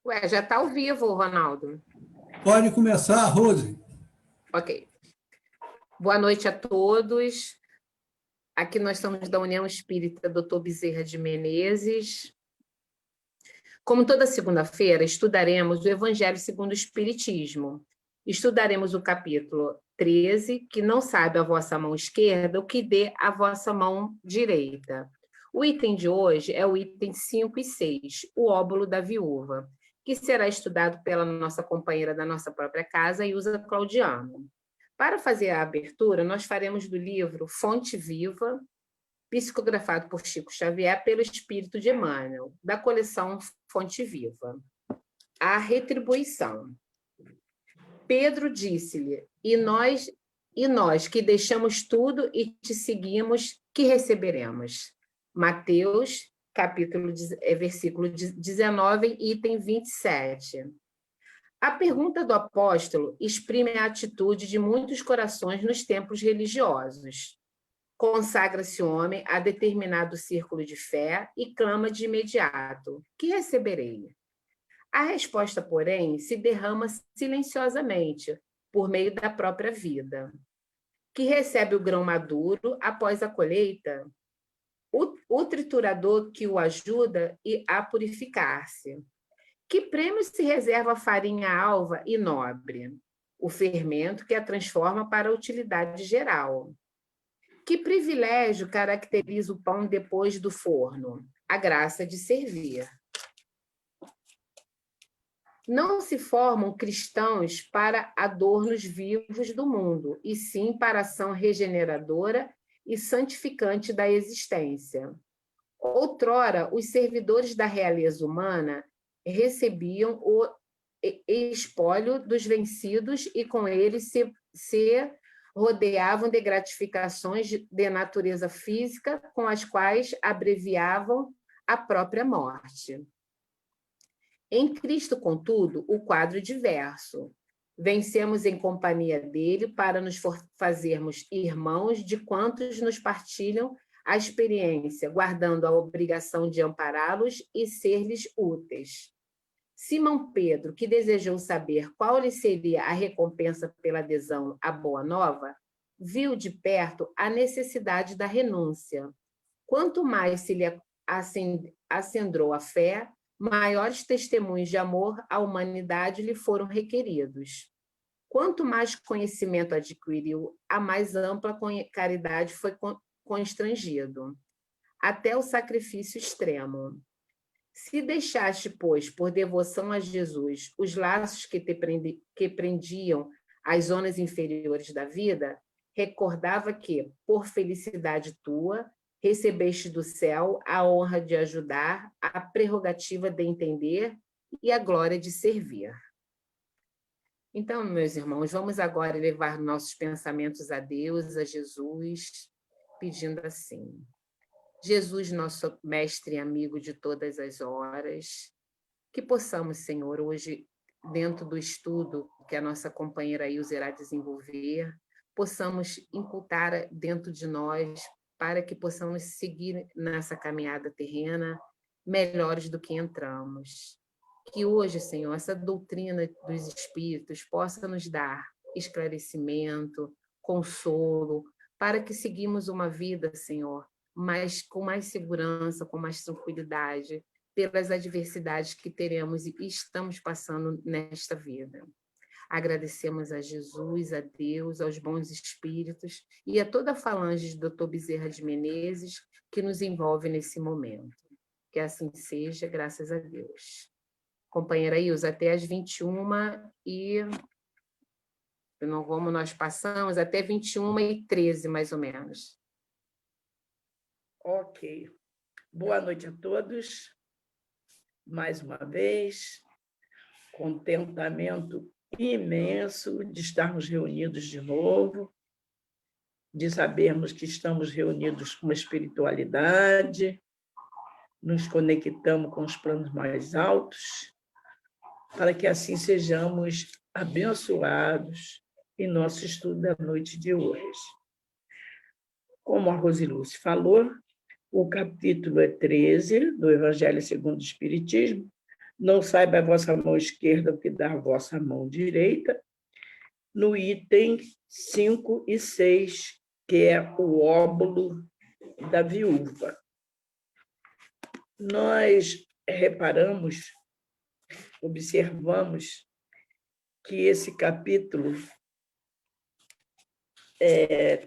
Ué, já está ao vivo, Ronaldo. Pode começar, Rose. Ok. Boa noite a todos. Aqui nós somos da União Espírita Dr. Bezerra de Menezes. Como toda segunda-feira, estudaremos o Evangelho segundo o Espiritismo. Estudaremos o capítulo 13, que não sabe a vossa mão esquerda o que dê a vossa mão direita. O item de hoje é o item 5 e 6, o óbolo da viúva, que será estudado pela nossa companheira da nossa própria casa, Ilza Claudiano. Para fazer a abertura, nós faremos do livro Fonte Viva, psicografado por Chico Xavier pelo Espírito de Emmanuel, da coleção Fonte Viva. A retribuição. Pedro disse-lhe, e nós que deixamos tudo e te seguimos, que receberemos? Mateus, versículo 19, item 27. A pergunta do apóstolo exprime a atitude de muitos corações nos templos religiosos. Consagra-se o homem a determinado círculo de fé e clama de imediato: que receberei? A resposta, porém, se derrama silenciosamente, por meio da própria vida. Que recebe o grão maduro após a colheita? O triturador que o ajuda a purificar-se. Que prêmio se reserva a farinha alva e nobre? O fermento que a transforma para a utilidade geral. Que privilégio caracteriza o pão depois do forno? A graça de servir. Não se formam cristãos para adornos vivos do mundo, e sim para a ação regeneradora e santificante da existência. Outrora, os servidores da realeza humana recebiam o espólio dos vencidos e com ele se rodeavam de gratificações de natureza física com as quais abreviavam a própria morte. Em Cristo, contudo, o quadro é diverso. Vencemos em companhia dele para nos fazermos irmãos de quantos nos partilham a experiência, guardando a obrigação de ampará-los e ser-lhes úteis. Simão Pedro, que desejou saber qual lhe seria a recompensa pela adesão à Boa Nova, viu de perto a necessidade da renúncia. Quanto mais se lhe acendrou a fé, maiores testemunhos de amor à humanidade lhe foram requeridos. Quanto mais conhecimento adquiriu, a mais ampla caridade foi constrangido, até o sacrifício extremo. Se deixaste, pois, por devoção a Jesus, os laços que prendiam as zonas inferiores da vida, recordava que, por felicidade tua, recebeste do céu a honra de ajudar, a prerrogativa de entender e a glória de servir. Então, meus irmãos, vamos agora levar nossos pensamentos a Deus, a Jesus, pedindo assim: Jesus, nosso mestre e amigo de todas as horas, que possamos, Senhor, hoje, dentro do estudo que a nossa companheira Ilza irá desenvolver, possamos incultar dentro de nós para que possamos seguir nessa caminhada terrena melhores do que entramos. Que hoje, Senhor, essa doutrina dos Espíritos possa nos dar esclarecimento, consolo, para que seguimos uma vida, Senhor, mas com mais segurança, com mais tranquilidade, pelas adversidades que teremos e estamos passando nesta vida. Agradecemos a Jesus, a Deus, aos bons espíritos e a toda a falange de Dr. Bezerra de Menezes que nos envolve nesse momento. Que assim seja, graças a Deus. Companheira Ilza, até às 21h e... Não, como nós passamos, até 21h13, mais ou menos. Ok. Boa noite a todos. Mais uma vez, contentamento imenso de estarmos reunidos de novo, de sabermos que estamos reunidos com a espiritualidade, nos conectamos com os planos mais altos, para que assim sejamos abençoados em nosso estudo da noite de hoje. Como a Rosilúcia falou, O capítulo é 13 do Evangelho segundo o Espiritismo. Não saiba a vossa mão esquerda o que dá a vossa mão direita. No item 5 e 6, que é o óbolo da viúva. Nós reparamos, observamos que esse capítulo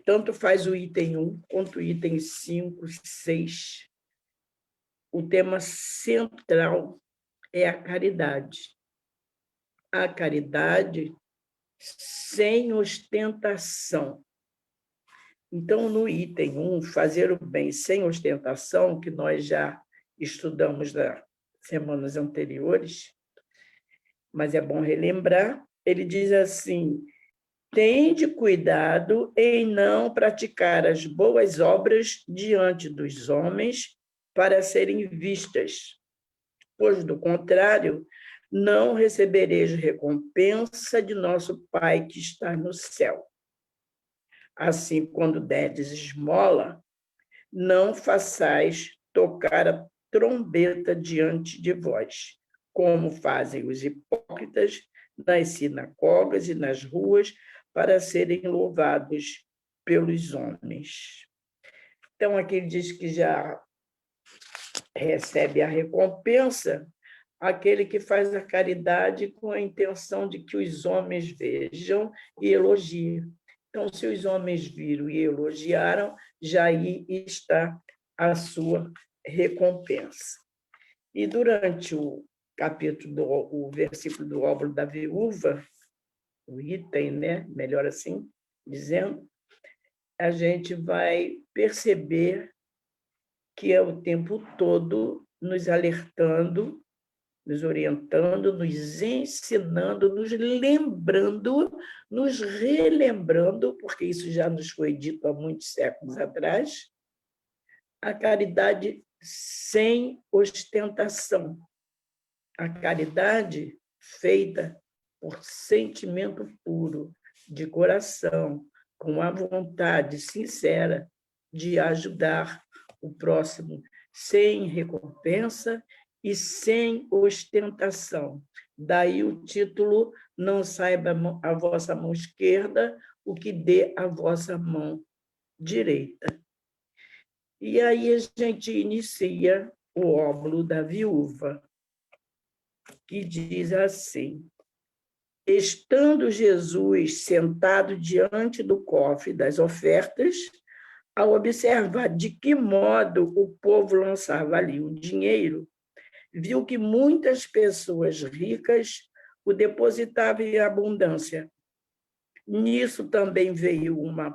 tanto faz o item 1 quanto o item 5 e 6. O tema central é a caridade. A caridade sem ostentação. Então, no item 1, fazer o bem sem ostentação, que nós já estudamos nas semanas anteriores, mas é bom relembrar, ele diz assim: tende cuidado em não praticar as boas obras diante dos homens para serem vistas, pois, do contrário, não recebereis recompensa de nosso Pai que está no céu. Assim, quando derdes esmola, não façais tocar a trombeta diante de vós, como fazem os hipócritas nas sinagogas e nas ruas, para serem louvados pelos homens. Então, aqui ele diz que já recebe a recompensa aquele que faz a caridade com a intenção de que os homens vejam e elogiem. Então, se os homens viram e elogiaram, já aí está a sua recompensa. E durante o capítulo, o versículo do óbolo da viúva, o item, né? Melhor assim dizendo, a gente vai perceber que é o tempo todo nos alertando, nos orientando, nos ensinando, nos lembrando, nos relembrando, porque isso já nos foi dito há muitos séculos atrás, a caridade sem ostentação, a caridade feita por sentimento puro, de coração, com a vontade sincera de ajudar o próximo, sem recompensa e sem ostentação. Daí o título: não saiba a vossa mão esquerda o que dê a vossa mão direita. E aí a gente inicia o óbolo da viúva, que diz assim: estando Jesus sentado diante do cofre das ofertas, ao observar de que modo o povo lançava ali o dinheiro, viu que muitas pessoas ricas o depositavam em abundância. Nisso também veio uma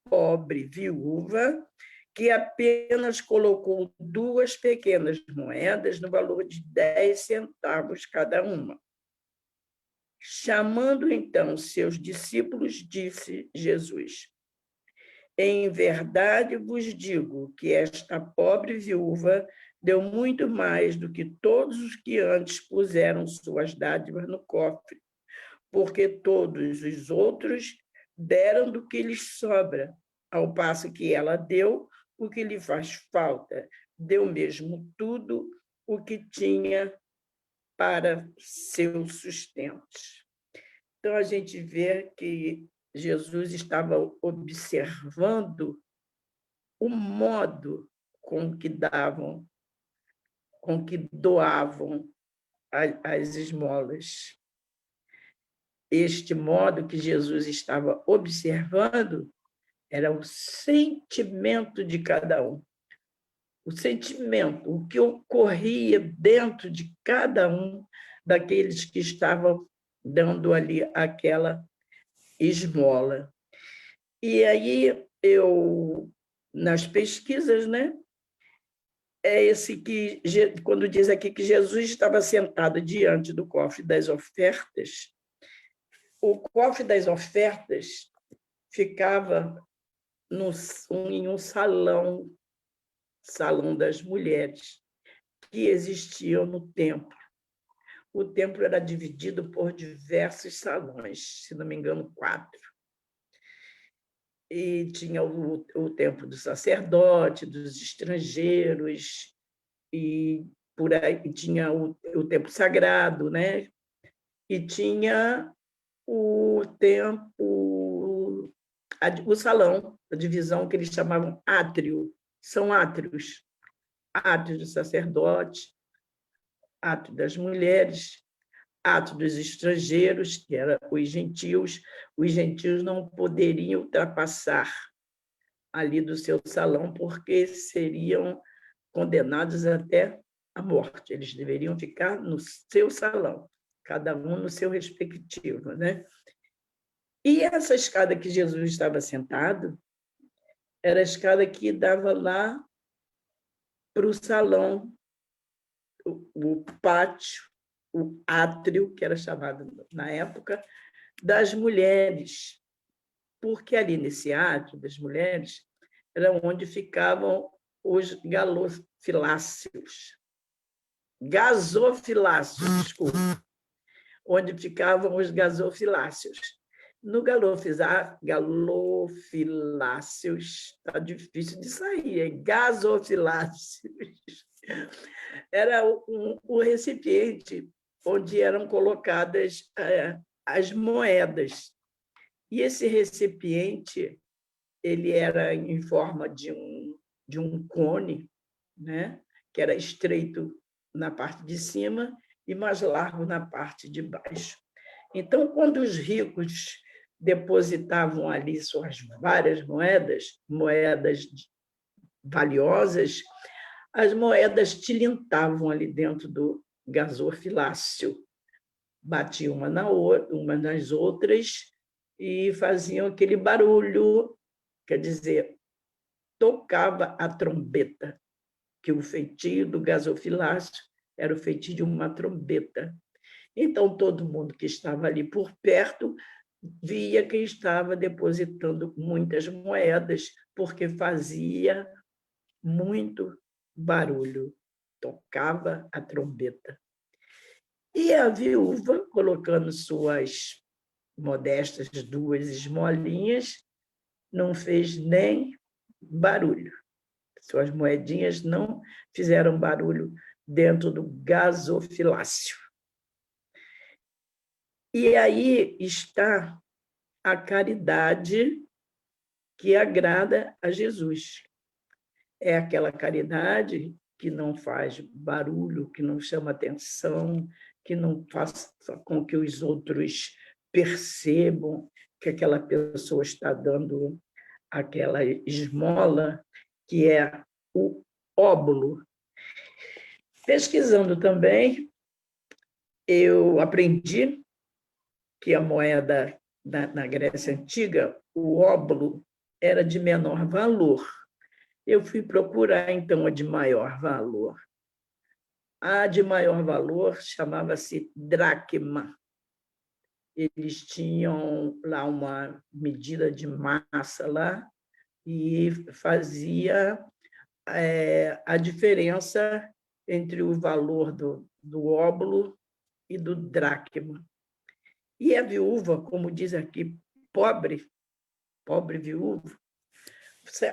pobre viúva que apenas colocou 2 pequenas moedas no valor de 10 centavos cada uma. Chamando então seus discípulos, disse Jesus: em verdade vos digo que esta pobre viúva deu muito mais do que todos os que antes puseram suas dádivas no cofre, porque todos os outros deram do que lhes sobra, ao passo que ela deu o que lhe faz falta, deu mesmo tudo o que tinha para seu sustento. Então, a gente vê que Jesus estava observando o modo com que davam, com que doavam as esmolas. Este modo que Jesus estava observando era o sentimento de cada um. O sentimento, o que ocorria dentro de cada um daqueles que estavam dando ali aquela esmola. E aí eu, nas pesquisas, né, é esse que, quando diz aqui que Jesus estava sentado diante do cofre das ofertas, o cofre das ofertas ficava em um salão das mulheres, que existiam no templo. O templo era dividido por diversos salões, se não me engano, 4. e tinha o templo do sacerdote, dos estrangeiros, e por aí tinha o templo sagrado, né? E tinha o templo, o salão, a divisão que eles chamavam átrio, são átrios, átrio do sacerdote, átrio das mulheres, átrio dos estrangeiros, que eram os gentios não poderiam ultrapassar ali do seu salão, porque seriam condenados até a morte. Eles deveriam ficar no seu salão, cada um no seu respectivo, né? E essa escada que Jesus estava sentado era a escada que dava lá para o salão, o pátio, o átrio, que era chamado na época, das mulheres, porque ali nesse átrio das mulheres era onde ficavam os galofiláceos, gasofiláceos, desculpa, onde ficavam os gasofiláceos. No galofiláceos, está difícil de sair, hein? Gasofiláceos. Era o recipiente onde eram colocadas as moedas. E esse recipiente ele era em forma de um cone, né? Que era estreito na parte de cima e mais largo na parte de baixo. Então, quando os ricos depositavam ali suas várias moedas valiosas, as moedas tilintavam ali dentro do gasofilácio, batiam uma nas outras e faziam aquele barulho, quer dizer, tocava a trombeta, que o feitio do gasofilácio era o feitio de uma trombeta. Então, todo mundo que estava ali por perto via que estava depositando muitas moedas, porque fazia muito barulho, tocava a trombeta. E a viúva, colocando suas modestas 2 esmolinhas, não fez nem barulho. Suas moedinhas não fizeram barulho dentro do gasofilácio. E aí está a caridade que agrada a Jesus. É aquela caridade que não faz barulho, que não chama atenção, que não faz com que os outros percebam que aquela pessoa está dando aquela esmola, que é o óbolo. Pesquisando também, eu aprendi que a moeda na Grécia Antiga, o óbolo, era de menor valor. Eu fui procurar, então, a de maior valor. A de maior valor chamava-se dracma. Eles tinham lá uma medida de massa lá e fazia a diferença entre o valor do óbolo e do dracma. E a viúva, como diz aqui, pobre viúva,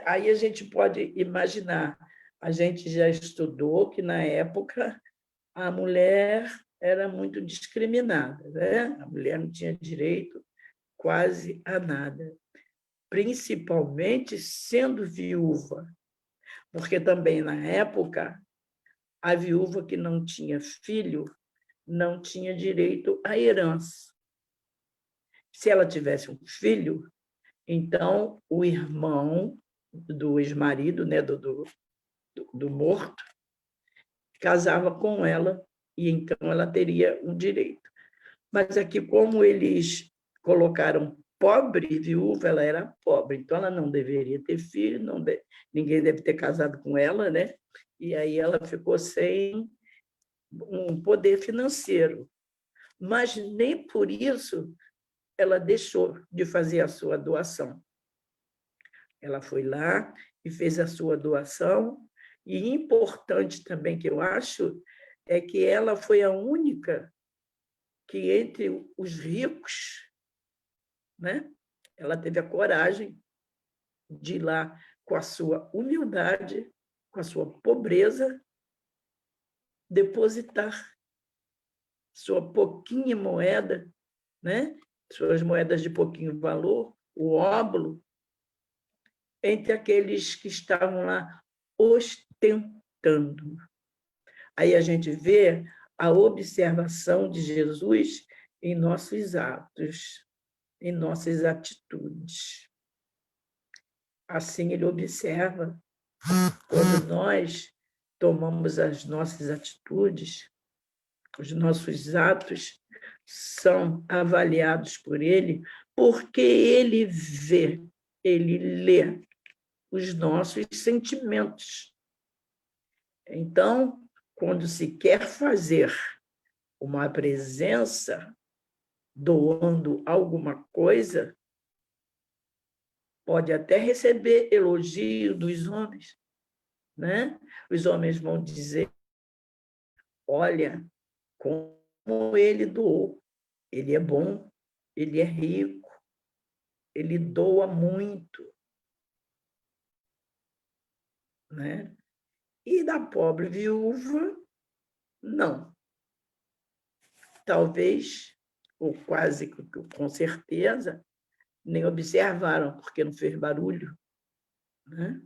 aí a gente pode imaginar, a gente já estudou que, na época, a mulher era muito discriminada, né? A mulher não tinha direito quase a nada, principalmente sendo viúva, porque também, na época, a viúva que não tinha filho não tinha direito à herança. Se ela tivesse um filho, então o irmão do ex-marido, né, do morto, casava com ela e então ela teria um direito. Mas aqui, como eles colocaram pobre viúva, ela era pobre, então ela não deveria ter filho, ninguém deve ter casado com ela, né? E aí ela ficou sem um poder financeiro. Mas nem por isso ela deixou de fazer a sua doação. Ela foi lá e fez a sua doação, e importante também que eu acho é que ela foi a única que, entre os ricos, né, ela teve a coragem de ir lá com a sua humildade, com a sua pobreza, depositar sua pouquinha moeda, né? Suas moedas de pouquinho valor, o óbolo, entre aqueles que estavam lá ostentando. Aí a gente vê a observação de Jesus em nossos atos, em nossas atitudes. Assim, ele observa quando nós tomamos as nossas atitudes, os nossos atos são avaliados por ele, porque ele vê, ele lê os nossos sentimentos. Então, quando se quer fazer uma presença doando alguma coisa, pode até receber elogio dos homens, né? Os homens vão dizer: olha, como ele doou, ele é bom, ele é rico, ele doa muito, né? E da pobre viúva, não. Talvez, ou quase com certeza, nem observaram, porque não fez barulho, né?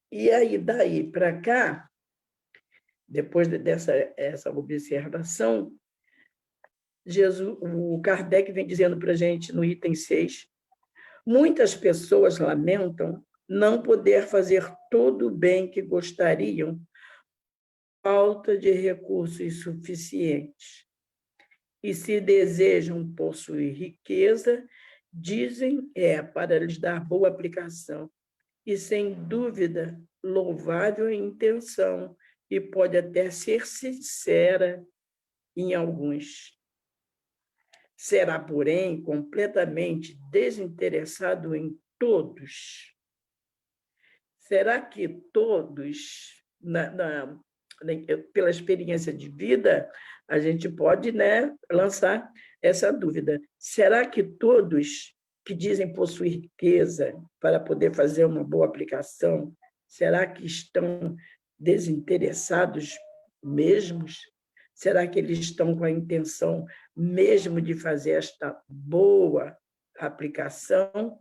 E aí, daí para cá, depois dessa essa observação, o Kardec vem dizendo para a gente, no item 6, muitas pessoas lamentam não poder fazer todo o bem que gostariam, falta de recursos suficientes. E se desejam possuir riqueza, dizem para lhes dar boa aplicação. E, sem dúvida, louvável a intenção, e pode até ser sincera em alguns. Será, porém, completamente desinteressado em todos. Será que todos, pela experiência de vida, a gente pode, né, lançar essa dúvida? Será que todos que dizem possuir riqueza para poder fazer uma boa aplicação, será que estão desinteressados mesmos? Será que eles estão com a intenção mesmo de fazer esta boa aplicação?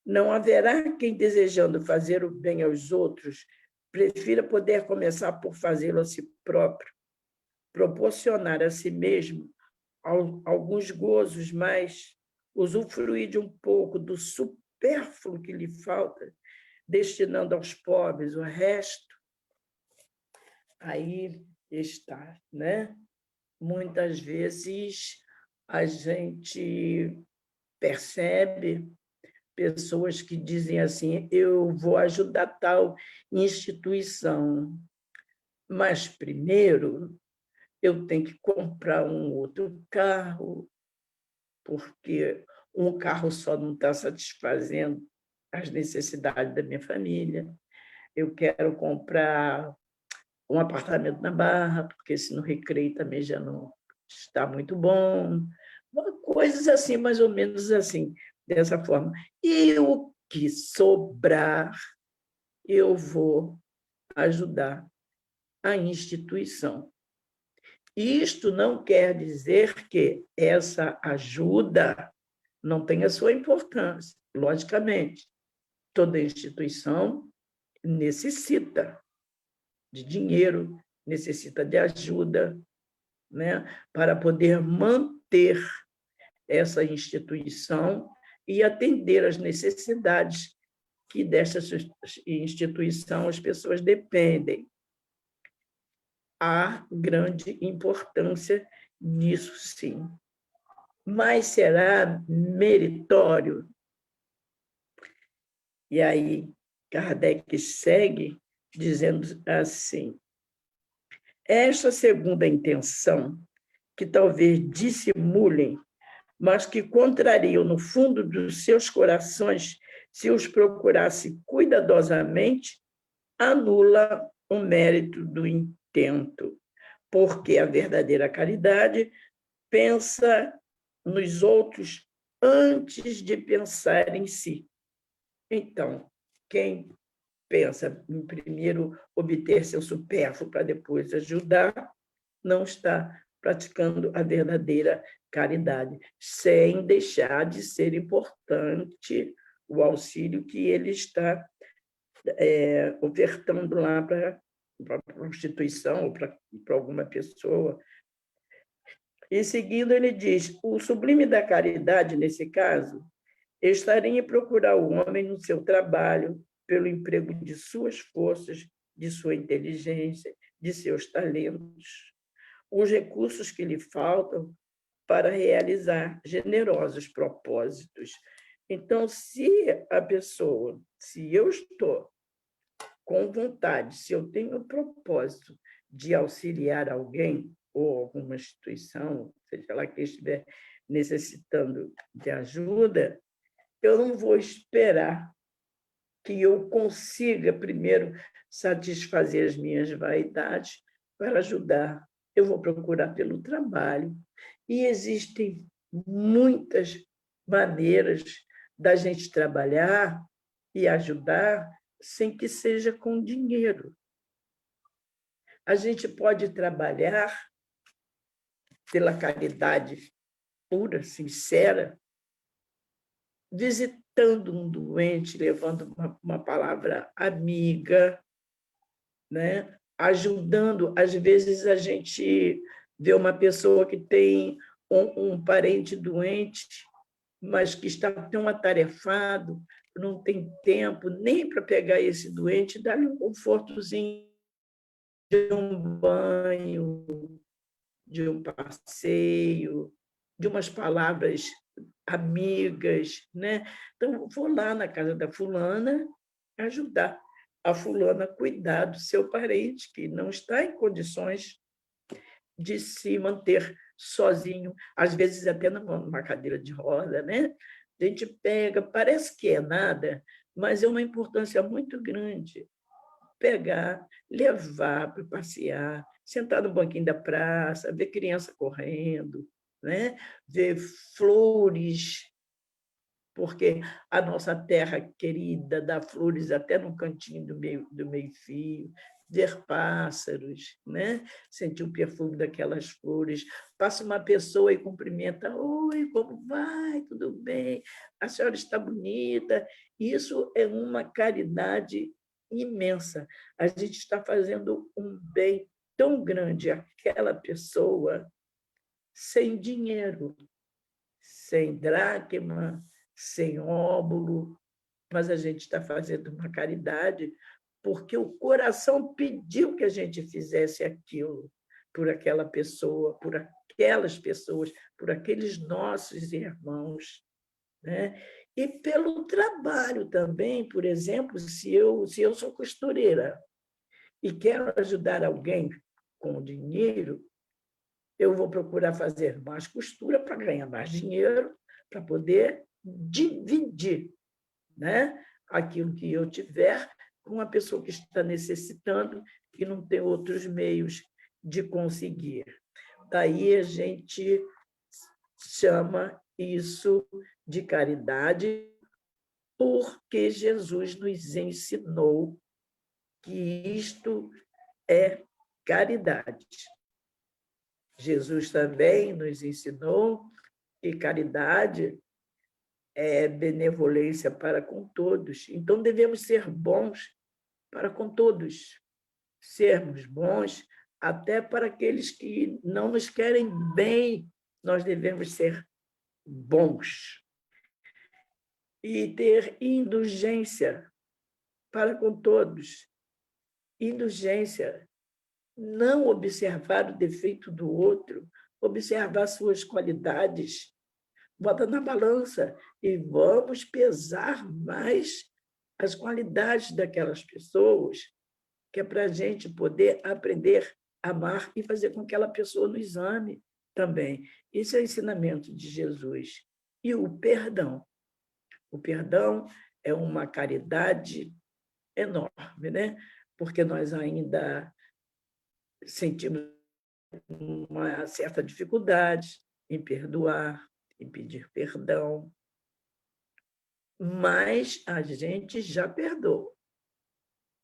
Não haverá quem, desejando fazer o bem aos outros, prefira poder começar por fazê-lo a si próprio, proporcionar a si mesmo alguns gozos, mas usufruir de um pouco do supérfluo que lhe falta, destinando aos pobres o resto. Aí está, né? Muitas vezes a gente percebe pessoas que dizem assim: eu vou ajudar tal instituição, mas primeiro eu tenho que comprar um outro carro, porque um carro só não está satisfazendo as necessidades da minha família. Eu quero comprar um apartamento na Barra, porque esse no Recreio também já não está muito bom. Coisas assim, mais ou menos assim, dessa forma. E o que sobrar, eu vou ajudar a instituição. Isto não quer dizer que essa ajuda não tenha sua importância. Logicamente, toda instituição necessita de dinheiro, necessita de ajuda, né, para poder manter essa instituição e atender às necessidades que desta instituição as pessoas dependem. Há grande importância nisso, sim. Mas será meritório? E aí, Kardec segue dizendo assim: esta segunda intenção, que talvez dissimulem, mas que contrariam no fundo dos seus corações, se os procurasse cuidadosamente, anula o mérito do intento, porque a verdadeira caridade pensa nos outros antes de pensar em si. Então, quem pensa em primeiro obter seu supérfluo para depois ajudar, não está praticando a verdadeira caridade, sem deixar de ser importante o auxílio que ele está ofertando lá para a prostituição ou para alguma pessoa. E, seguindo, ele diz, o sublime da caridade, nesse caso, estaria em procurar o homem no seu trabalho, pelo emprego de suas forças, de sua inteligência, de seus talentos, os recursos que lhe faltam para realizar generosos propósitos. Então, se eu estou com vontade, se eu tenho o propósito de auxiliar alguém ou alguma instituição, seja lá que estiver necessitando de ajuda, eu não vou esperar que eu consiga primeiro satisfazer as minhas vaidades para ajudar. Eu vou procurar pelo trabalho. E existem muitas maneiras da gente trabalhar e ajudar sem que seja com dinheiro. A gente pode trabalhar pela caridade pura, sincera, visitando um doente, levando uma palavra amiga, né? Ajudando. Às vezes, a gente vê uma pessoa que tem um parente doente, mas que está tão atarefado, não tem tempo nem para pegar esse doente, dar-lhe um confortozinho de um banho, de um passeio, de umas palavras amigas, né? Então, vou lá na casa da fulana ajudar a fulana a cuidar do seu parente, que não está em condições de se manter sozinho, às vezes até numa cadeira de roda, né? A gente pega, parece que é nada, mas é uma importância muito grande. Pegar, levar para passear, sentar no banquinho da praça, ver criança correndo, né? Ver flores, porque a nossa terra querida dá flores até no cantinho do meio-fio, ver pássaros, né? Sentir o perfume daquelas flores. Passa uma pessoa e cumprimenta, oi, como vai? Tudo bem? A senhora está bonita. Isso é uma caridade imensa. A gente está fazendo um bem tão grande àquela pessoa sem dinheiro, sem dracma, sem óbolo, mas a gente está fazendo uma caridade porque o coração pediu que a gente fizesse aquilo por aquela pessoa, por aquelas pessoas, por aqueles nossos irmãos, né? E pelo trabalho também, por exemplo, se eu sou costureira e quero ajudar alguém com dinheiro, eu vou procurar fazer mais costura para ganhar mais dinheiro, para poder dividir, né? Aquilo que eu tiver com uma pessoa que está necessitando e não tem outros meios de conseguir. Daí a gente chama isso de caridade, porque Jesus nos ensinou que isto é caridade. Jesus também nos ensinou que caridade é benevolência para com todos. Então, devemos ser bons para com todos. Sermos bons até para aqueles que não nos querem bem, nós devemos ser bons. E ter indulgência para com todos. Indulgência, não observar o defeito do outro, observar suas qualidades. Bota na balança e vamos pesar mais as qualidades daquelas pessoas, que é para a gente poder aprender a amar e fazer com que aquela pessoa nos ame também. Esse é o ensinamento de Jesus. E o perdão. O perdão é uma caridade enorme, né? Porque nós ainda sentimos uma certa dificuldade em perdoar, em pedir perdão. mas a gente já perdoa,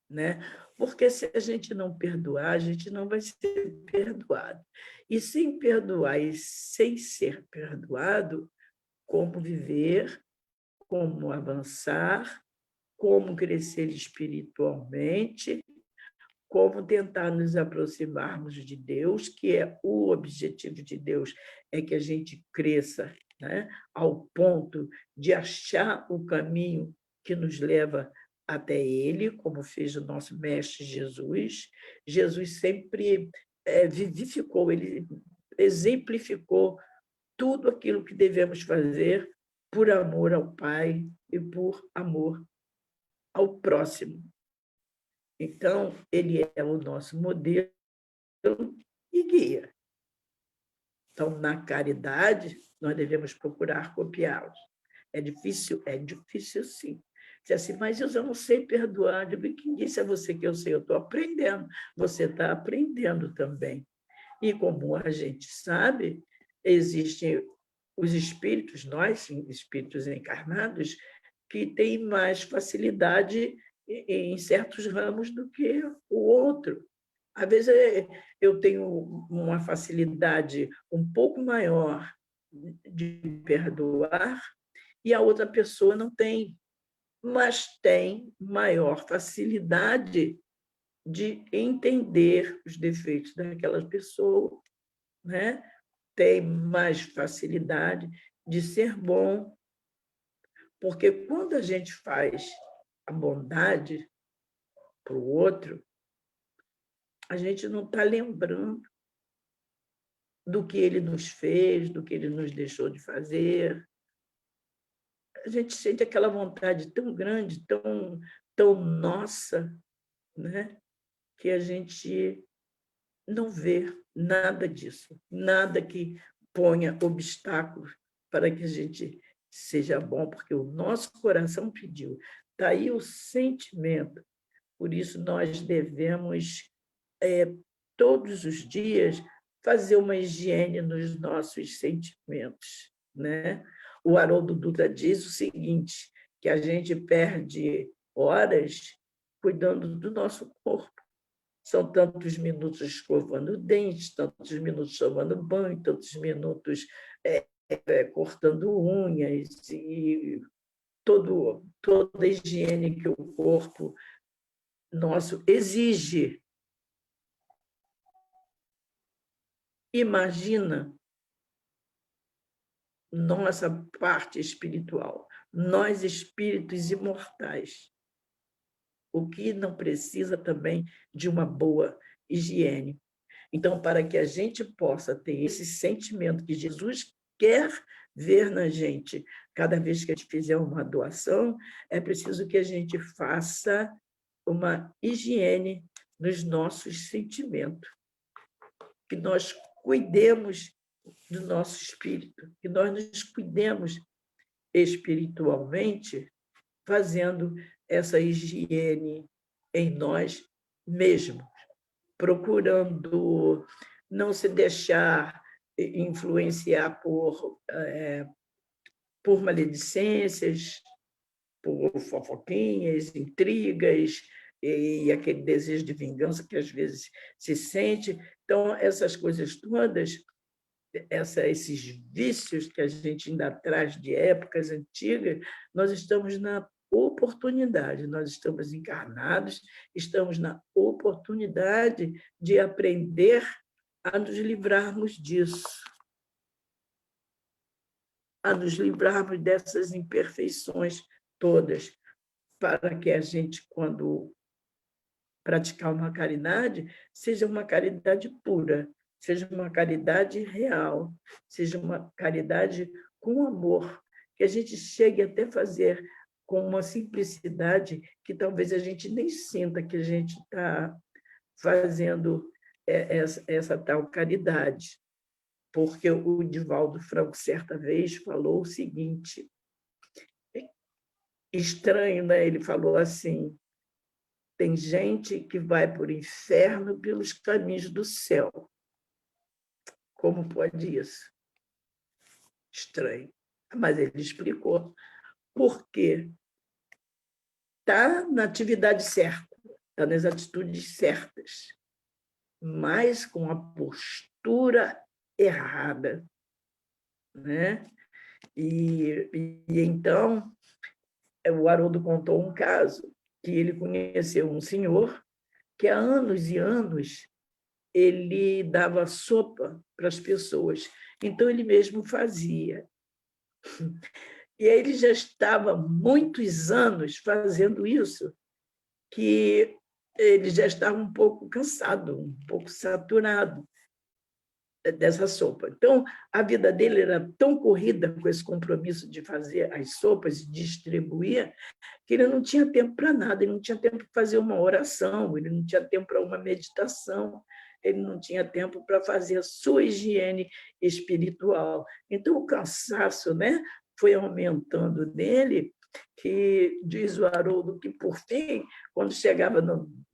né? Porque se a gente não perdoar, a gente não vai ser perdoado. E sem perdoar e sem ser perdoado, como viver, como avançar, como crescer espiritualmente, como tentar nos aproximarmos de Deus, que é o objetivo de Deus, é que a gente cresça, né, ao ponto de achar o caminho que nos leva até Ele, como fez o nosso Mestre Jesus. Jesus sempre vivificou, ele exemplificou tudo aquilo que devemos fazer por amor ao Pai e por amor ao próximo. Então, ele é o nosso modelo e guia. Então, na caridade, nós devemos procurar copiá-los. É difícil sim. Diz assim, mas eu não sei perdoar. Eu digo, quem disse a você que eu sei? Eu estou aprendendo. Você está aprendendo também. E como a gente sabe, existem os espíritos, nós, espíritos encarnados, que têm mais facilidade em certos ramos do que o outro. Às vezes eu tenho uma facilidade um pouco maior de perdoar e a outra pessoa não tem, mas tem maior facilidade de entender os defeitos daquela pessoa, né? Tem mais facilidade de ser bom, porque quando a gente faz a bondade para o outro, a gente não está lembrando do que ele nos fez, do que ele nos deixou de fazer. A gente sente aquela vontade tão grande, tão nossa, né? Que a gente não vê nada disso, nada que ponha obstáculos para que a gente seja bom, porque o nosso coração pediu. Está aí o sentimento. Por isso, nós devemos, todos os dias, fazer uma higiene nos nossos sentimentos, né? O Haroldo Dutra diz o seguinte, que a gente perde horas cuidando do nosso corpo. São tantos minutos escovando dentes, tantos minutos tomando banho, tantos minutos cortando unhas e toda a higiene que o corpo nosso exige. Imagina nossa parte espiritual, nós espíritos imortais, o que não precisa também de uma boa higiene. Então, para que a gente possa ter esse sentimento que Jesus quer ver na gente, cada vez que a gente fizer uma doação, é preciso que a gente faça uma higiene nos nossos sentimentos, que nós cuidemos do nosso espírito, que nós nos cuidemos espiritualmente, fazendo essa higiene em nós mesmos, procurando não se deixar influenciar por maledicências, por fofoquinhas, intrigas e aquele desejo de vingança que às vezes se sente. Então, essas coisas todas, esses vícios que a gente ainda traz de épocas antigas, nós estamos na oportunidade, nós estamos encarnados, estamos na oportunidade de aprender a nos livrarmos disso, a nos livrarmos dessas imperfeições todas, para que a gente, quando praticar uma caridade, seja uma caridade pura, seja uma caridade real, seja uma caridade com amor, que a gente chegue até fazer com uma simplicidade que talvez a gente nem sinta que a gente está fazendo essa tal caridade. Porque o Divaldo Franco, certa vez, falou o seguinte, estranho, né? Ele falou assim, tem gente que vai para o inferno pelos caminhos do céu. Como pode isso? Estranho. Mas ele explicou. porque está na atividade certa, está nas atitudes certas, mas com a postura errada, né? E então, o Haroldo contou um caso que ele conheceu um senhor que há anos e anos ele dava sopa para as pessoas, então ele mesmo fazia. E aí ele já estava há muitos anos fazendo isso, que ele já estava um pouco cansado, um pouco saturado dessa sopa. Então, a vida dele era tão corrida com esse compromisso de fazer as sopas e distribuir, que ele não tinha tempo para nada, ele não tinha tempo para fazer uma oração, ele não tinha tempo para uma meditação, ele não tinha tempo para fazer a sua higiene espiritual. Então, o cansaço, né, foi aumentando nele, que diz o Haroldo que, por fim, quando chegava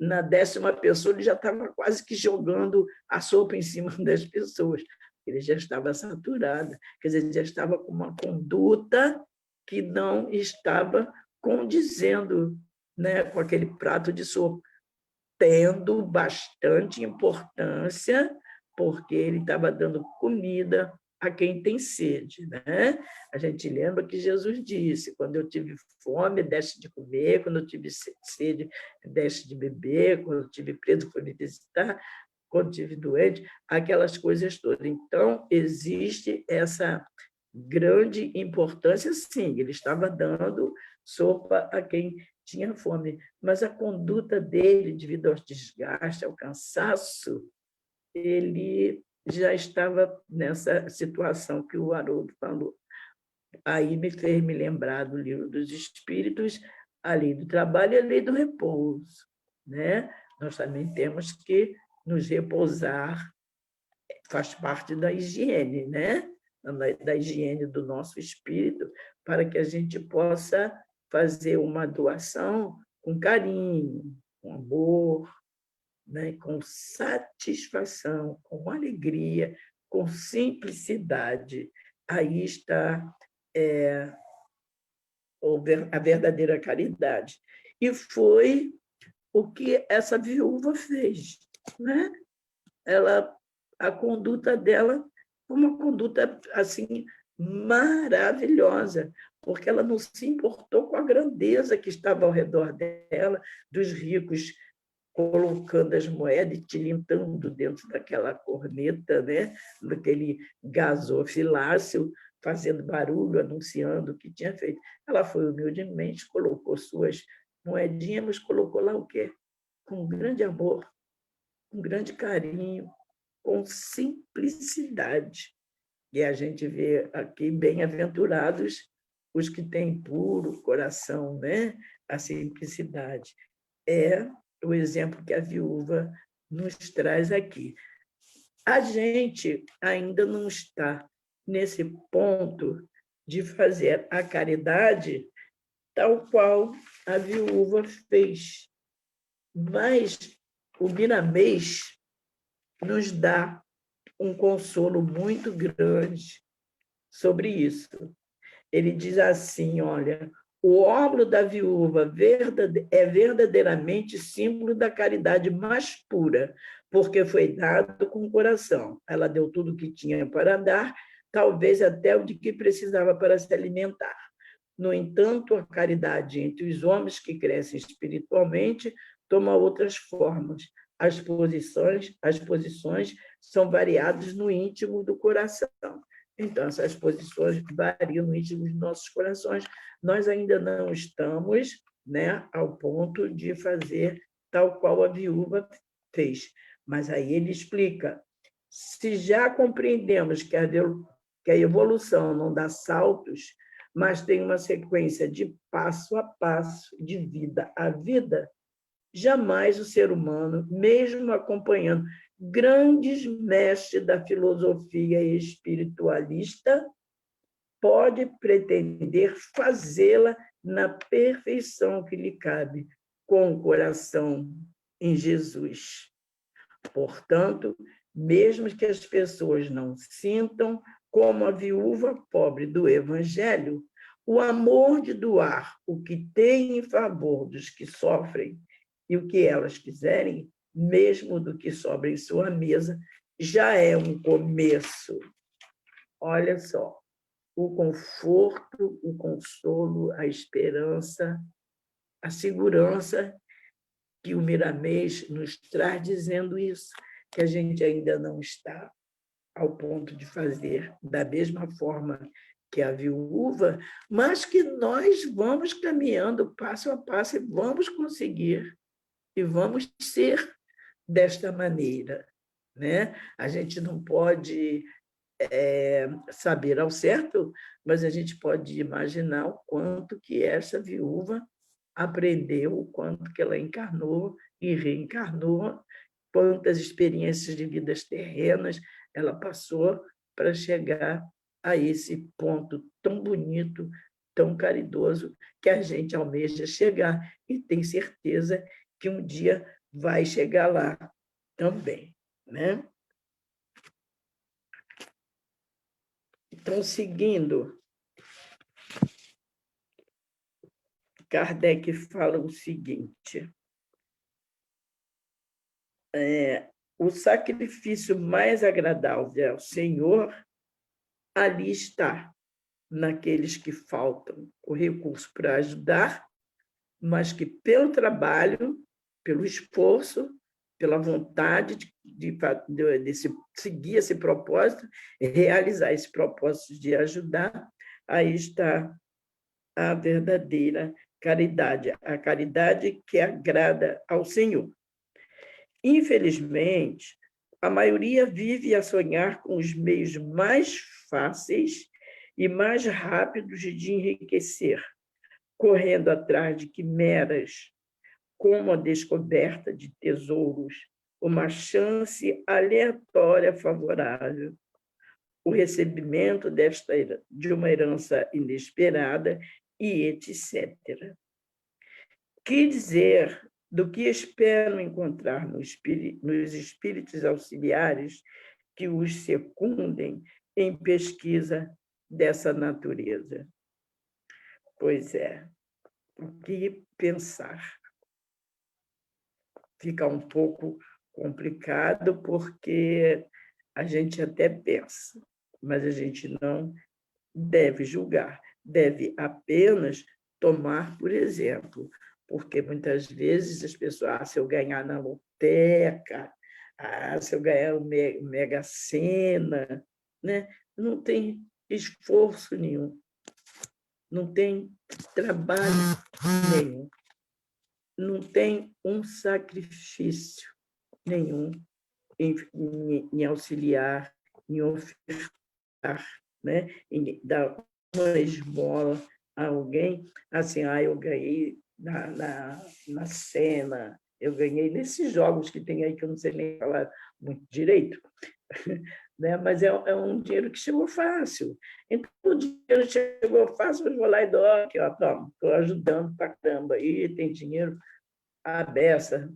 na 10ª pessoa, ele já estava quase que jogando a sopa em cima das pessoas. Ele já estava saturado, quer dizer, ele já estava com uma conduta que não estava condizendo, né, com aquele prato de sopa, tendo bastante importância, porque ele estava dando comida a quem tem sede, né? A gente lembra que Jesus disse: quando eu tive fome, deste de comer; quando eu tive sede, deste de beber; quando eu tive preso, foi me visitar; quando eu tive doente, aquelas coisas todas. Então, existe essa grande importância, sim, ele estava dando sopa a quem tinha fome, mas a conduta dele, devido ao desgaste, ao cansaço, ele já estava nessa situação que o Haroldo falou. Aí me fez me lembrar do Livro dos Espíritos, a lei do trabalho e a lei do repouso, né? Nós também temos que nos repousar, faz parte da higiene, né? Da higiene do nosso espírito, para que a gente possa fazer uma doação com carinho, com amor, né? Com satisfação, com alegria, com simplicidade. Aí está a verdadeira caridade. E foi o que essa viúva fez, né? A conduta dela foi uma conduta assim maravilhosa, porque ela não se importou com a grandeza que estava ao redor dela, dos ricos colocando as moedas e tilintando dentro daquela corneta, né? Daquele gasofilácio, fazendo barulho, anunciando o que tinha feito. Ela foi humildemente, colocou suas moedinhas, mas colocou lá o quê? Com grande amor, com grande carinho, com simplicidade. E a gente vê aqui, bem-aventurados os que têm puro coração, né? A simplicidade. É o exemplo que a viúva nos traz aqui. A gente ainda não está nesse ponto de fazer a caridade tal qual a viúva fez. Mas o Miramês nos dá um consolo muito grande sobre isso. Ele diz assim, olha, o óbolo da viúva é verdadeiramente símbolo da caridade mais pura, porque foi dado com o coração. Ela deu tudo o que tinha para dar, talvez até o de que precisava para se alimentar. No entanto, a caridade entre os homens que crescem espiritualmente toma outras formas. As posições são variadas no íntimo do coração. Então, essas posições variam no íntimo dos nossos corações. Nós ainda não estamos, né, ao ponto de fazer tal qual a viúva fez. Mas aí ele explica: se já compreendemos que a evolução não dá saltos, mas tem uma sequência de passo a passo, de vida a vida, jamais o ser humano, mesmo acompanhando grandes mestres da filosofia espiritualista, pode pretender fazê-la na perfeição que lhe cabe, com o coração em Jesus. Portanto, mesmo que as pessoas não sintam, como a viúva pobre do Evangelho, O amor de doar o que tem em favor dos que sofrem e o que elas quiserem, mesmo do que sobra em sua mesa, já é um começo. Olha só, o conforto, o consolo, a esperança, a segurança que o Miramês nos traz dizendo isso, que a gente ainda não está ao ponto de fazer da mesma forma que a viúva, mas que nós vamos caminhando passo a passo e vamos conseguir, e vamos ser desta maneira, né? A gente não pode saber ao certo, mas a gente pode imaginar o quanto que essa viúva aprendeu, o quanto que ela encarnou e reencarnou, quantas experiências de vidas terrenas ela passou para chegar a esse ponto tão bonito, tão caridoso, que a gente almeja chegar e tem certeza que um dia vai chegar lá também, né? Então, seguindo, Kardec fala o seguinte: o sacrifício mais agradável ao Senhor ali está, naqueles que faltam o recurso para ajudar, mas que pelo trabalho, pelo esforço, pela vontade de seguir esse propósito, realizar esse propósito de ajudar, aí está a verdadeira caridade, a caridade que agrada ao Senhor. Infelizmente, a maioria vive a sonhar com os meios mais fáceis e mais rápidos de enriquecer, correndo atrás de quimeras, como a descoberta de tesouros, uma chance aleatória favorável, o recebimento de uma herança inesperada e etc. Que dizer do que esperam encontrar nos espíritos auxiliares que os secundem em pesquisa dessa natureza? Pois é, o que pensar? Fica um pouco complicado, porque a gente até pensa, mas a gente não deve julgar, deve apenas tomar por exemplo, porque muitas vezes as pessoas, se eu ganhar na loteca, se eu ganhar o Mega Sena, né? Não tem esforço nenhum, não tem trabalho nenhum, não tem um sacrifício nenhum em auxiliar, em ofertar, né? Em dar uma esmola a alguém, assim, eu ganhei na Sena, eu ganhei nesses jogos que tem aí, que eu não sei nem falar muito direito, né? Mas é um dinheiro que chegou fácil. Então, o dinheiro chegou fácil, eu vou lá e dou, aqui, ó, toma, estou ajudando para caramba, aí tem dinheiro à beça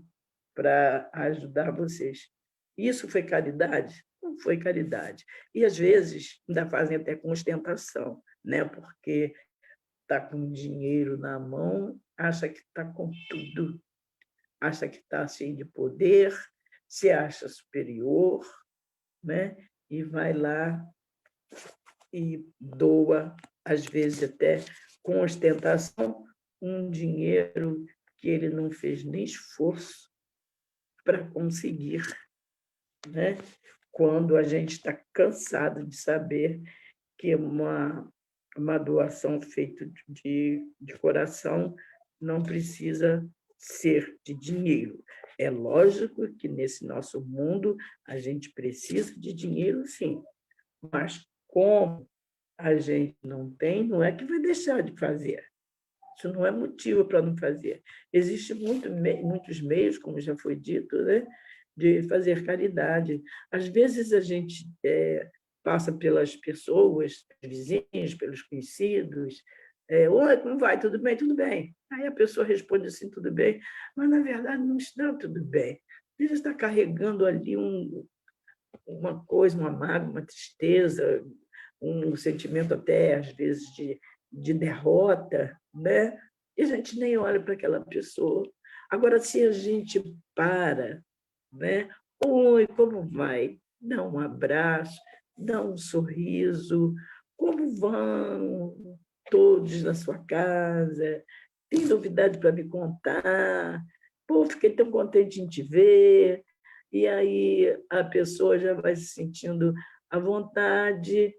para ajudar vocês. Isso foi caridade? Não foi caridade. E, às vezes, ainda fazem até com ostentação, né? Porque está com dinheiro na mão, acha que está com tudo, acha que está cheio de poder, se acha superior, né? E vai lá e doa, às vezes até com ostentação, um dinheiro que ele não fez nem esforço para conseguir, né? Quando a gente está cansado de saber que uma doação feita de coração não precisa ser de dinheiro. É lógico que nesse nosso mundo a gente precisa de dinheiro, sim, mas como a gente não tem, não é que vai deixar de fazer. Isso não é motivo para não fazer. Existem muitos meios, como já foi dito, né, de fazer caridade. Às vezes a gente passa pelas pessoas, vizinhos, pelos conhecidos, oi, como vai? Tudo bem? Tudo bem. Aí a pessoa responde assim, tudo bem, mas na verdade não está tudo bem. Ele está carregando ali uma coisa, uma mágoa, uma tristeza, um sentimento até, às vezes, de derrota, né? E a gente nem olha para aquela pessoa. Agora, se a gente para, né? Oi, como vai? Dá um abraço, dá um sorriso. Como vão todos na sua casa? Tem novidade para me contar? Pô, fiquei tão contente em te ver. E aí a pessoa já vai se sentindo à vontade.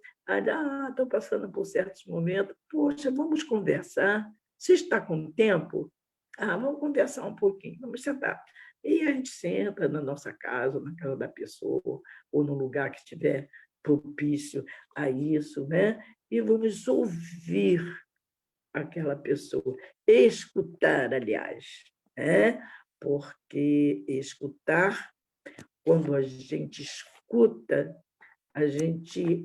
Estou passando por certos momentos. Poxa, vamos conversar. Você está com tempo? Vamos conversar um pouquinho, vamos sentar. E a gente senta na nossa casa, na casa da pessoa, ou no lugar que estiver propício a isso, né? E vamos ouvir aquela pessoa, escutar, aliás, né? Porque escutar, quando a gente escuta, a gente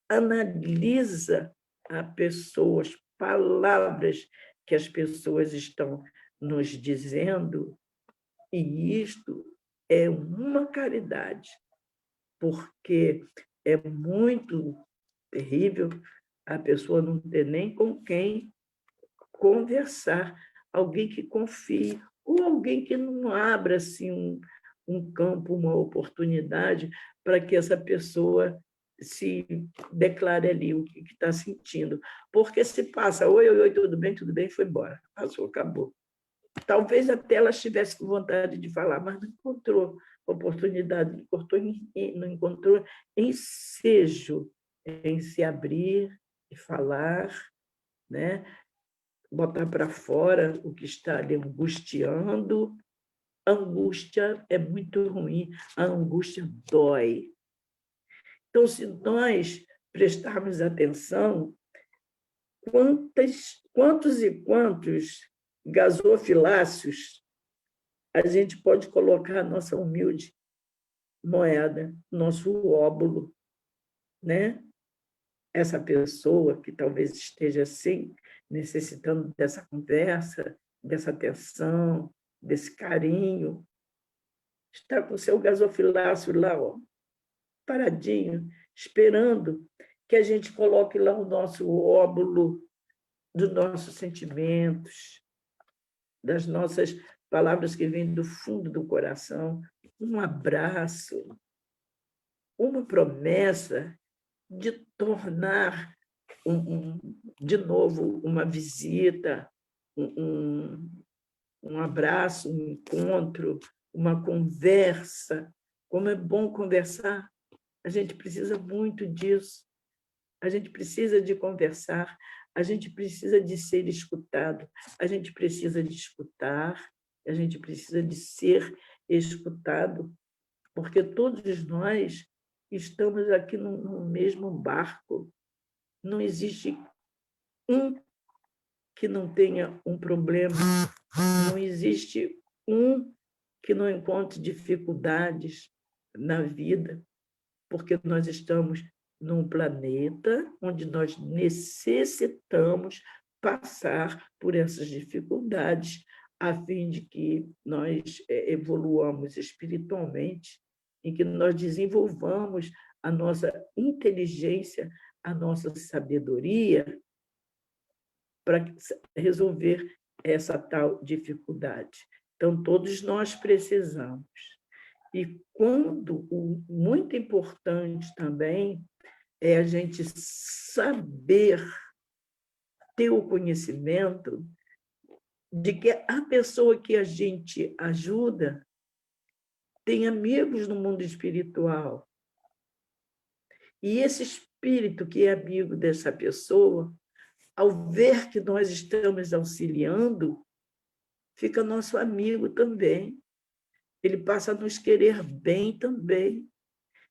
analisa a pessoa, as palavras que as pessoas estão nos dizendo, e isto é uma caridade, porque é muito terrível a pessoa não ter nem com quem conversar, alguém que confie, ou alguém que não abra assim, um campo, uma oportunidade para que essa pessoa se declare ali o que está sentindo. Porque se passa, oi, oi, oi, tudo bem, foi embora. Passou, acabou. Talvez até ela estivesse com vontade de falar, mas não encontrou oportunidade, não encontrou ensejo em se abrir e falar, né? Botar para fora o que está lhe angustiando. A angústia é muito ruim, a angústia dói. Então, se nós prestarmos atenção, quantos e quantos gasofiláceos a gente pode colocar a nossa humilde moeda, nosso óbolo, né? Essa pessoa que talvez esteja assim, necessitando dessa conversa, dessa atenção, desse carinho, está com o seu gasofilácio lá, ó, paradinho, esperando que a gente coloque lá o nosso óbolo dos nossos sentimentos, das nossas palavras que vêm do fundo do coração, um abraço, uma promessa de tornar de novo uma visita, um abraço, um encontro, uma conversa. Como é bom conversar, a gente precisa muito disso. A gente precisa de conversar, a gente precisa de ser escutado, a gente precisa de escutar, a gente precisa de ser escutado, porque todos nós estamos aqui no mesmo barco. Não existe um que não tenha um problema, não existe um que não encontre dificuldades na vida, porque nós estamos num planeta onde nós necessitamos passar por essas dificuldades a fim de que nós evoluamos espiritualmente e que nós desenvolvamos a nossa inteligência, a nossa sabedoria para resolver essa tal dificuldade. Então, todos nós precisamos. E muito importante também é a gente saber ter o conhecimento de que a pessoa que a gente ajuda tem amigos no mundo espiritual. E esse espírito que é amigo dessa pessoa, ao ver que nós estamos auxiliando, fica nosso amigo também. Ele passa a nos querer bem também.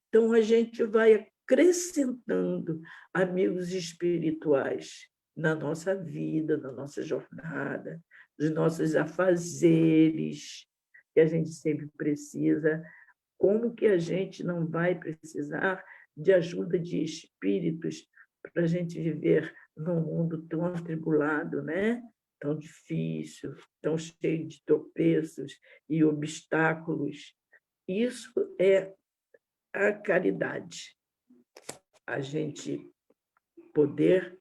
Então, a gente vai acrescentando amigos espirituais na nossa vida, na nossa jornada, nos nossos afazeres, que a gente sempre precisa. Como que a gente não vai precisar de ajuda de espíritos para a gente viver num mundo tão atribulado, né? Tão difícil, tão cheio de tropeços e obstáculos? Isso é a caridade. A gente poder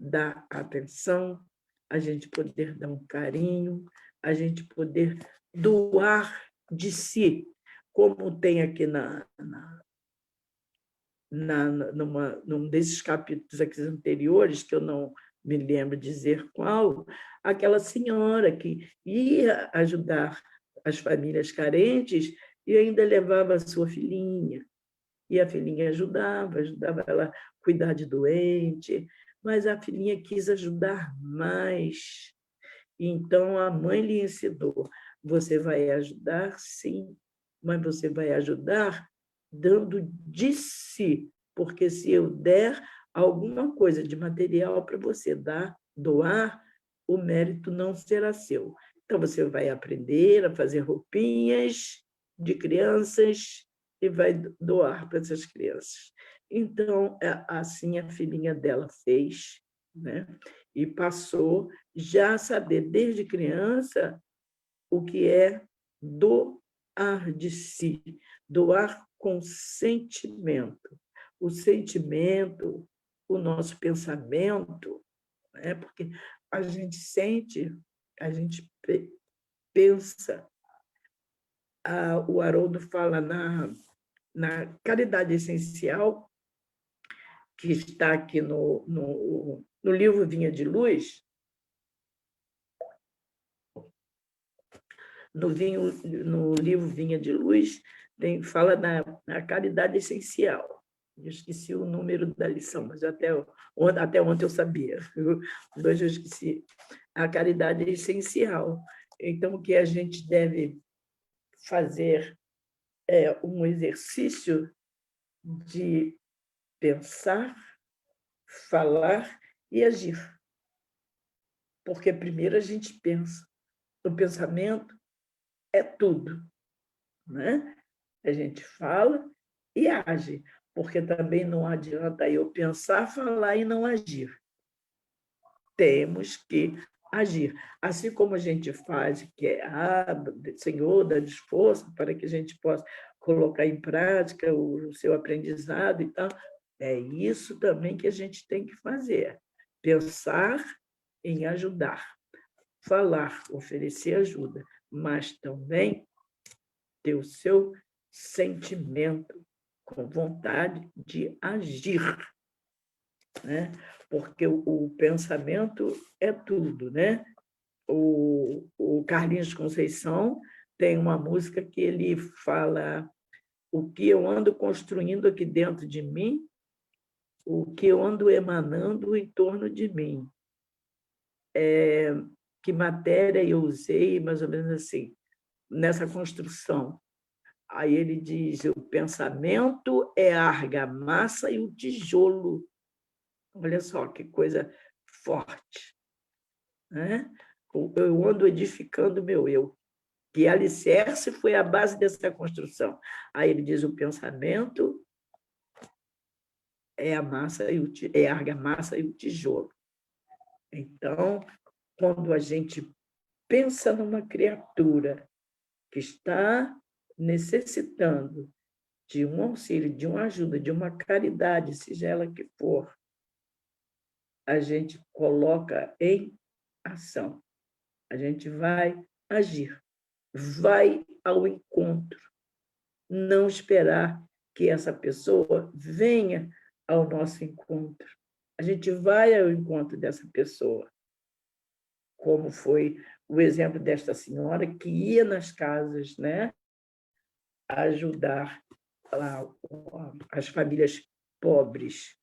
dar atenção, a gente poder dar um carinho, a gente poder doar de si, como tem aqui num desses capítulos aqui anteriores, que eu não me lembro dizer qual, aquela senhora que ia ajudar as famílias carentes e ainda levava a sua filhinha. E a filhinha ajudava ela a cuidar de doente, mas a filhinha quis ajudar mais. Então, a mãe lhe ensinou, você vai ajudar, sim, mas você vai ajudar dando de si, porque se eu der alguma coisa de material para você doar, o mérito não será seu. Então, você vai aprender a fazer roupinhas de crianças e vai doar para essas crianças. Então, assim a filhinha dela fez, né? E passou já a saber, desde criança, o que é doar de si, doar com sentimento. O sentimento, o nosso pensamento, né? Porque a gente sente, a gente pensa. O Haroldo fala na caridade essencial, que está aqui no livro Vinha de Luz, no livro Vinha de Luz, fala na caridade essencial. Eu esqueci o número da lição, mas até ontem eu sabia. Hoje eu esqueci. A caridade é essencial. Então, o que a gente deve fazer é um exercício de pensar, falar e agir. Porque primeiro a gente pensa. O pensamento é tudo, né? A gente fala e age, porque também não adianta eu pensar, falar e não agir. Temos que agir. Assim como a gente faz, que é, Senhor, dá-nos força para que a gente possa colocar em prática o seu aprendizado e tal, é isso também que a gente tem que fazer. Pensar em ajudar, falar, oferecer ajuda, mas também ter o seu sentimento com vontade de agir, né? Porque o pensamento é tudo, né? O Carlinhos Conceição tem uma música que ele fala o que eu ando construindo aqui dentro de mim, o que eu ando emanando em torno de mim. Que matéria eu usei, mais ou menos assim, nessa construção. Aí ele diz, o pensamento é a argamassa e o tijolo. Olha só que coisa forte, né? Eu ando edificando meu eu. Que alicerce foi a base dessa construção. Aí ele diz, o pensamento é a argamassa e o tijolo. Então, quando a gente pensa numa criatura que está necessitando de um auxílio, de uma ajuda, de uma caridade, seja ela que for, a gente coloca em ação. A gente vai agir, vai ao encontro, não esperar que essa pessoa venha ao nosso encontro. A gente vai ao encontro dessa pessoa, como foi o exemplo desta senhora que ia nas casas, né, ajudar as famílias pobres.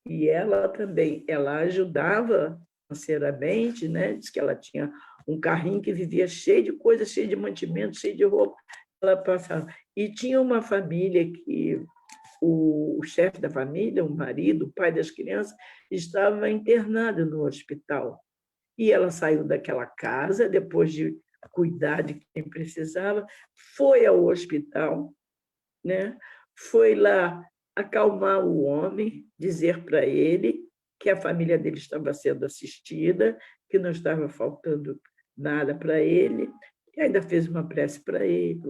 E ela também, ela ajudava financeiramente, né? Diz que ela tinha um carrinho que vivia cheio de coisas, cheio de mantimentos, cheio de roupa. Ela passava. E tinha uma família que o chefe da família, o marido, o pai das crianças, estava internado no hospital. E ela saiu daquela casa, depois de cuidar de quem precisava, foi ao hospital, né? Foi lá acalmar o homem, dizer para ele que a família dele estava sendo assistida, que não estava faltando nada para ele, e ainda fez uma prece para ele,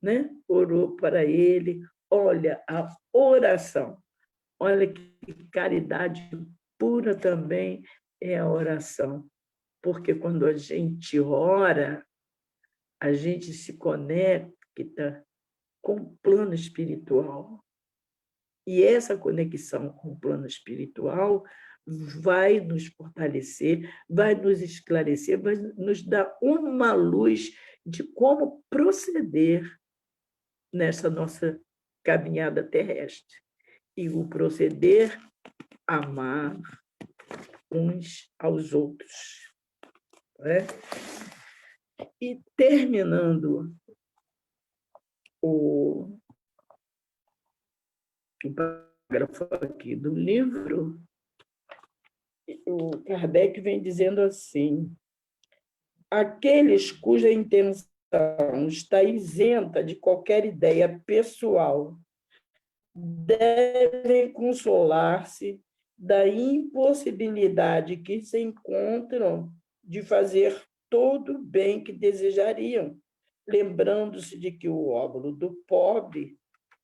né? Orou para ele. Olha, a oração, olha que caridade pura também é a oração. Porque quando a gente ora, a gente se conecta com o plano espiritual. E essa conexão com o plano espiritual vai nos fortalecer, vai nos esclarecer, vai nos dar uma luz de como proceder nessa nossa caminhada terrestre. E o proceder, amar uns aos outros. Né? E terminando o parágrafo aqui do livro, o Kardec vem dizendo assim: aqueles cuja intenção está isenta de qualquer ideia pessoal devem consolar-se da impossibilidade que se encontram de fazer todo o bem que desejariam, lembrando-se de que o óbolo do pobre,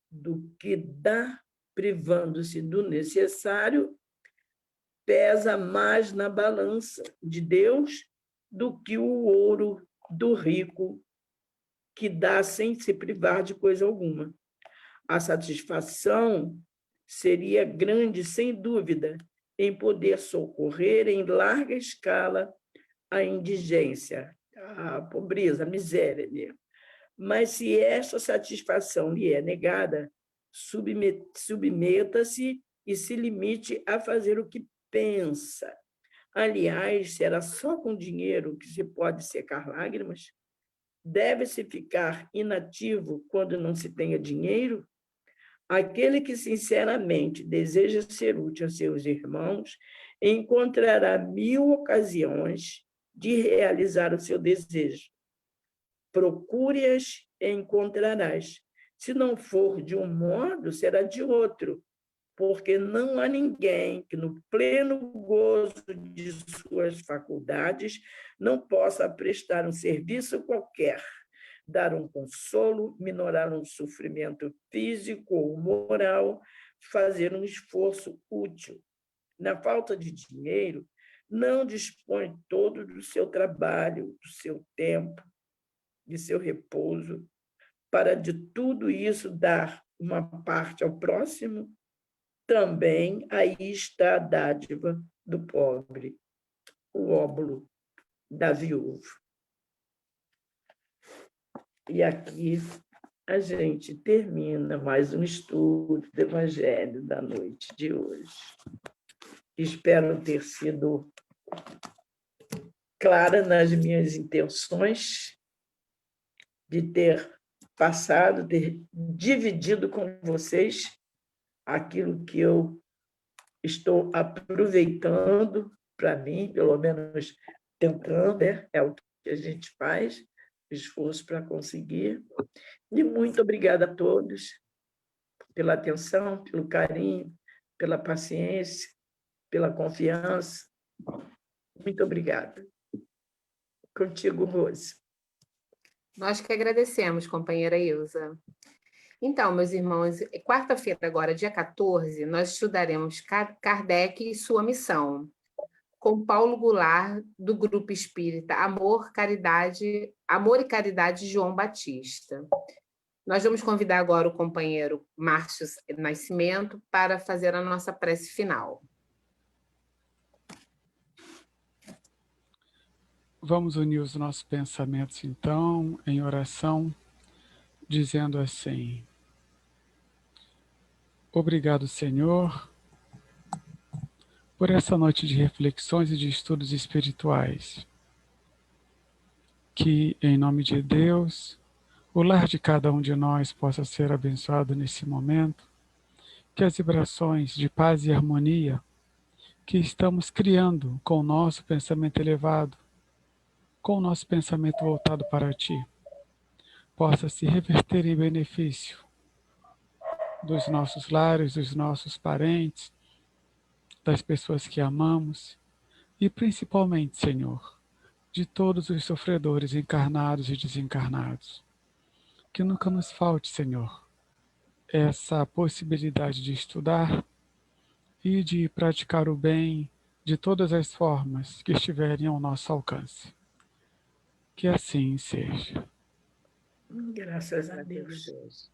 do que dá, privando-se do necessário, pesa mais na balança de Deus do que o ouro do rico, que dá sem se privar de coisa alguma. A satisfação seria grande, sem dúvida, em poder socorrer em larga escala a indigência, a pobreza, a miséria mesmo. Mas se essa satisfação lhe é negada, submeta-se e se limite a fazer o que pensa. Aliás, será só com dinheiro que se pode secar lágrimas? Deve-se ficar inativo quando não se tenha dinheiro? Aquele que sinceramente deseja ser útil a seus irmãos encontrará 1000 ocasiões de realizar o seu desejo. Procure-as e encontrarás. Se não for de um modo, será de outro, porque não há ninguém que, no pleno gozo de suas faculdades, não possa prestar um serviço qualquer, dar um consolo, minorar um sofrimento físico ou moral, fazer um esforço útil. Na falta de dinheiro, não dispõe todo do seu trabalho, do seu tempo, de seu repouso, para de tudo isso dar uma parte ao próximo. Também aí está a dádiva do pobre, o óbolo da viúva. E aqui a gente termina mais um estudo do Evangelho da noite de hoje. Espero ter sido clara nas minhas intenções, de ter passado, ter dividido com vocês aquilo que eu estou aproveitando para mim, pelo menos tentando, é o que a gente faz, esforço para conseguir. E muito obrigada a todos pela atenção, pelo carinho, pela paciência, pela confiança. Muito obrigada. Contigo, Rose. Nós que agradecemos, companheira Ilza. Então, meus irmãos, quarta-feira agora, dia 14, nós estudaremos Kardec e sua missão, com Paulo Goulart, do Grupo Espírita Amor e Caridade João Batista. Nós vamos convidar agora o companheiro Márcio Nascimento para fazer a nossa prece final. Vamos unir os nossos pensamentos, então, em oração, dizendo assim: obrigado, Senhor, por essa noite de reflexões e de estudos espirituais. Que, em nome de Deus, o lar de cada um de nós possa ser abençoado nesse momento, que as vibrações de paz e harmonia que estamos criando com o nosso pensamento elevado, com o nosso pensamento voltado para Ti, possa se reverter em benefício dos nossos lares, dos nossos parentes, das pessoas que amamos e principalmente, Senhor, de todos os sofredores encarnados e desencarnados. Que nunca nos falte, Senhor, essa possibilidade de estudar, e de praticar o bem de todas as formas que estiverem ao nosso alcance. Que assim seja. Graças a Deus.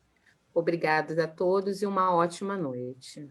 Obrigados a todos e uma ótima noite.